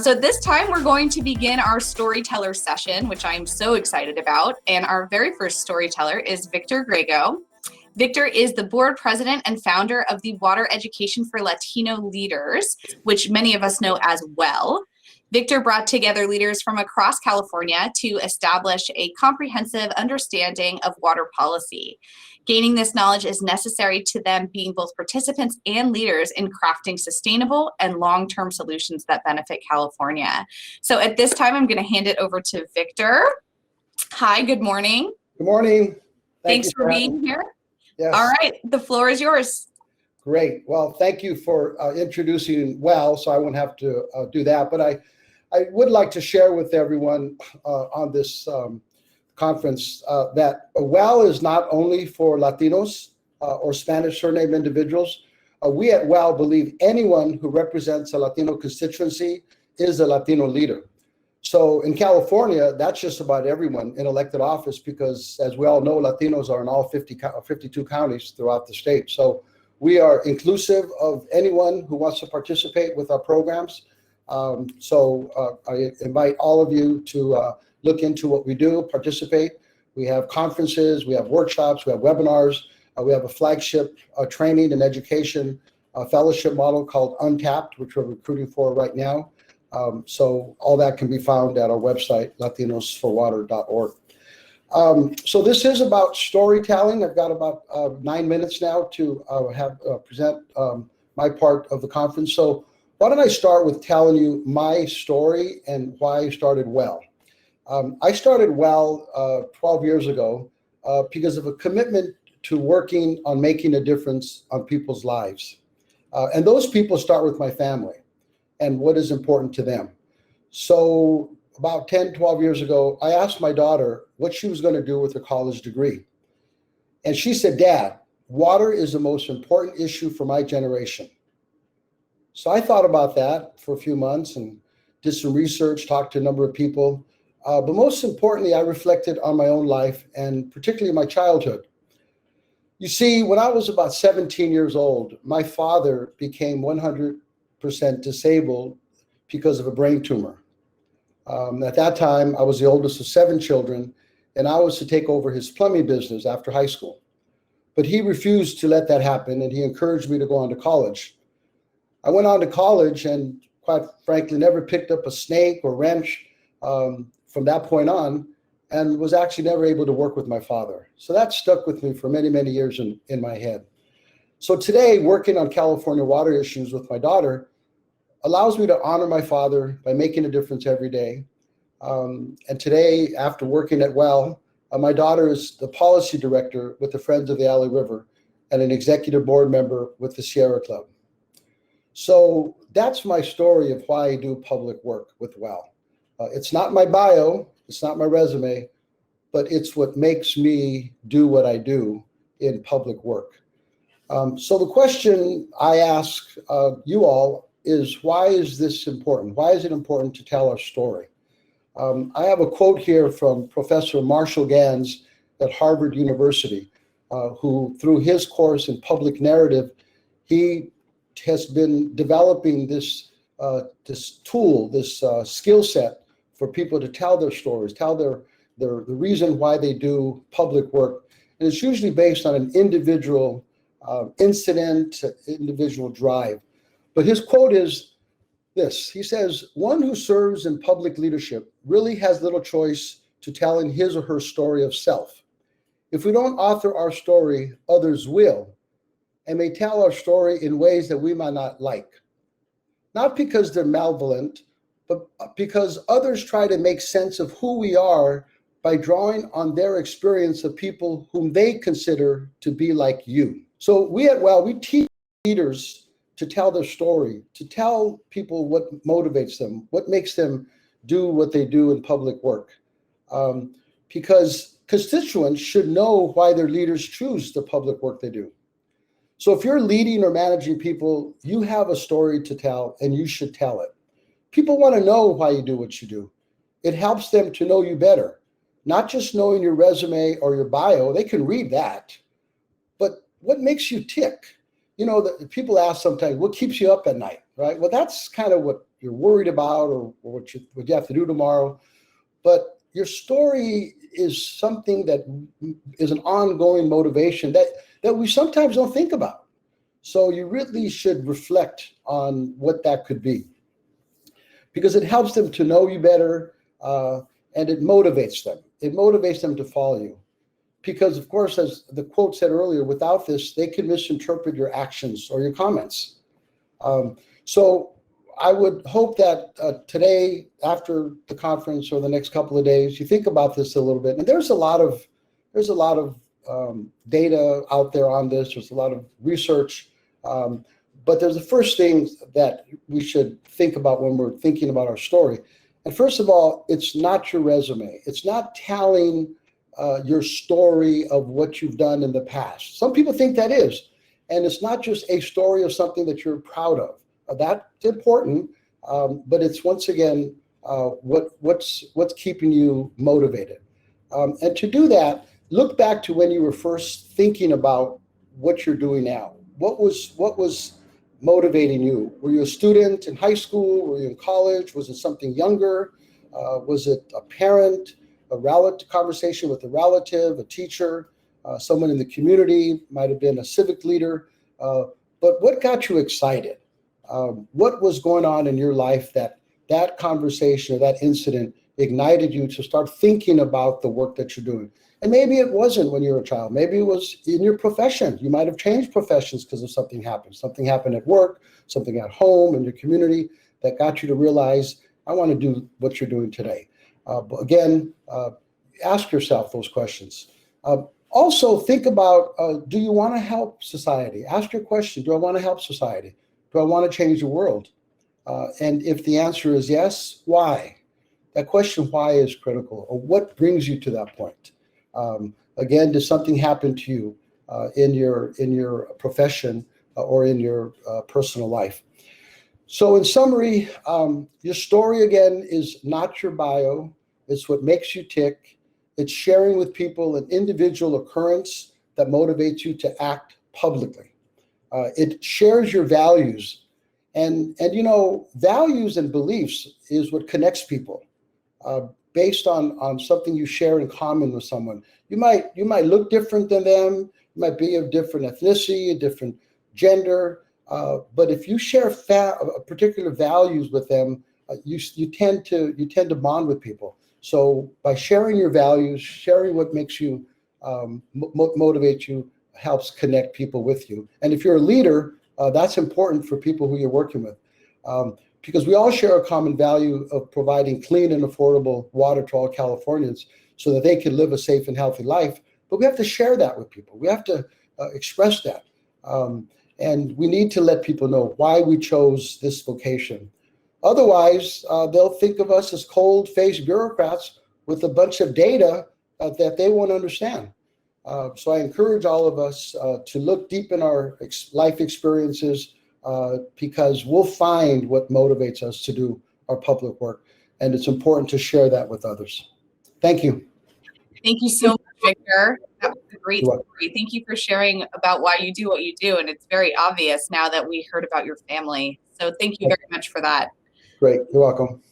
So this time we're going to begin our storyteller session, which I'm so excited about. And our very first storyteller is Victor Griego. Victor is the board president and founder of the Water Education for Latino Leaders, which many of us know as WELL. Victor brought together leaders from across California to establish a comprehensive understanding of water policy. Gaining this knowledge is necessary to them being both participants and leaders in crafting sustainable and long-term solutions that benefit California. So at this time, I'm going to hand it over to Victor. Hi, good morning. Good morning. Thanks for being here. Yes. All right, the floor is yours. Great. Well, thank you for introducing WELL, so I won't have to do that. But I would like to share with everyone on this conference that WELL is not only for Latinos or Spanish surname individuals. We at WELL believe anyone who represents a Latino constituency is a Latino leader. So in California, that's just about everyone in elected office because, as we all know, Latinos are in all 52 counties throughout the state. So we are inclusive of anyone who wants to participate with our programs. I invite all of you to look into what we do, participate. We have conferences, we have workshops, we have webinars, we have a flagship training and education fellowship model called Untapped, which we're recruiting for right now. So all that can be found at our website, latinosforwater.org. So this is about storytelling. I've got about 9 minutes now to present my part of the conference. So why don't I start with telling you my story and why I started WELL. I started WELL 12 years ago because of a commitment to working on making a difference on people's lives. And those people start with my family and what is important to them. So about 10, 12 years ago, I asked my daughter what she was going to do with her college degree. And she said, "Dad, water is the most important issue for my generation." So I thought about that for a few months and did some research, talked to a number of people. But most importantly, I reflected on my own life and particularly my childhood. You see, when I was about 17 years old, my father became 100% disabled because of a brain tumor. At that time, I was the oldest of 7 children, and I was to take over his plumbing business after high school. But he refused to let that happen, and he encouraged me to go on to college. I went on to college and, quite frankly, never picked up a snake or wrench from that point on, and was actually never able to work with my father. So that stuck with me for many, many years in my head. So today, working on California water issues with my daughter allows me to honor my father by making a difference every day. And today, after working at WELL, my daughter is the policy director with the Friends of the Alley River and an executive board member with the Sierra Club. So that's my story of why I do public work with WELL. It's not my bio, it's not my resume, but it's what makes me do what I do in public work. So the question I ask you all is, why is this important? Why is it important to tell our story? I have a quote here from Professor Marshall Gans at Harvard University, who through his course in public narrative, he has been developing this tool, this skill set for people to tell their stories, tell the reason why they do public work. And it's usually based on an individual incident, individual drive. But his quote is this. He says, "One who serves in public leadership really has little choice to telling his or her story of self. If we don't author our story, others will, and may tell our story in ways that we might not like. Not because they're malevolent, but because others try to make sense of who we are by drawing on their experience of people whom they consider to be like you." So we at WELL, we teach leaders to tell their story, to tell people what motivates them, what makes them do what they do in public work. Because constituents should know why their leaders choose the public work they do. So if you're leading or managing people, you have a story to tell and you should tell it. People want to know why you do what you do. It helps them to know you better, not just knowing your resume or your bio. They can read that, but what makes you tick? You know, people ask sometimes, what keeps you up at night, right? Well, that's kind of what you're worried about, or what you have to do tomorrow. But your story is something that is an ongoing motivation that we sometimes don't think about. So you really should reflect on what that could be, because it helps them to know you better, and it motivates them. It motivates them to follow you. Because, of course, as the quote said earlier, without this, they can misinterpret your actions or your comments. So I would hope that today, after the conference or the next couple of days, you think about this a little bit. And there's a lot of data out there on this. There's a lot of research. But there's the first thing that we should think about when we're thinking about our story. And first of all, it's not your resume. It's not telling your story of what you've done in the past. Some people think that is. And it's not just a story of something that you're proud of. That's important, but it's, once again, what's keeping you motivated. And to do that, look back to when you were first thinking about what you're doing now. What was motivating you? Were you a student in high school? Were you in college? Was it something younger? Was it a parent, a relative, conversation with a relative, a teacher, someone in the community? Might have been a civic leader. But what got you excited? What was going on in your life that conversation or that incident ignited you to start thinking about the work that you're doing? And maybe it wasn't when you were a child. Maybe it was in your profession. You might have changed professions because of something happened. Something happened at work, something at home, in your community, that got you to realize, I want to do what you're doing today. But again, ask yourself those questions. Also, think about, do you want to help society? Ask your question, do I want to help society? Do I want to change the world? And if the answer is yes, why? That question, why, is critical. Or what brings you to that point? Again, does something happen to you in your profession or in your personal life? So in summary, your story, again, is not your bio. It's what makes you tick. It's sharing with people an individual occurrence that motivates you to act publicly. It shares your values. And values and beliefs is what connects people. Based on something you share in common with someone. You might look different than them, you might be of different ethnicity, a different gender, but if you share particular values with them, you tend to bond with people. So by sharing your values, sharing what makes you motivate you, helps connect people with you. And if you're a leader, that's important for people who you're working with. Because we all share a common value of providing clean and affordable water to all Californians so that they can live a safe and healthy life. But we have to share that with people. We have to express that. And we need to let people know why we chose this vocation. Otherwise, they'll think of us as cold-faced bureaucrats with a bunch of data that they won't understand. So I encourage all of us to look deep in our life experiences, because we'll find what motivates us to do our public work. And it's important to share that with others. Thank you. Thank you so much, Victor. That was a great story. Thank you for sharing about why you do what you do. And it's very obvious now that we heard about your family. So thank you very much for that. Great. You're welcome.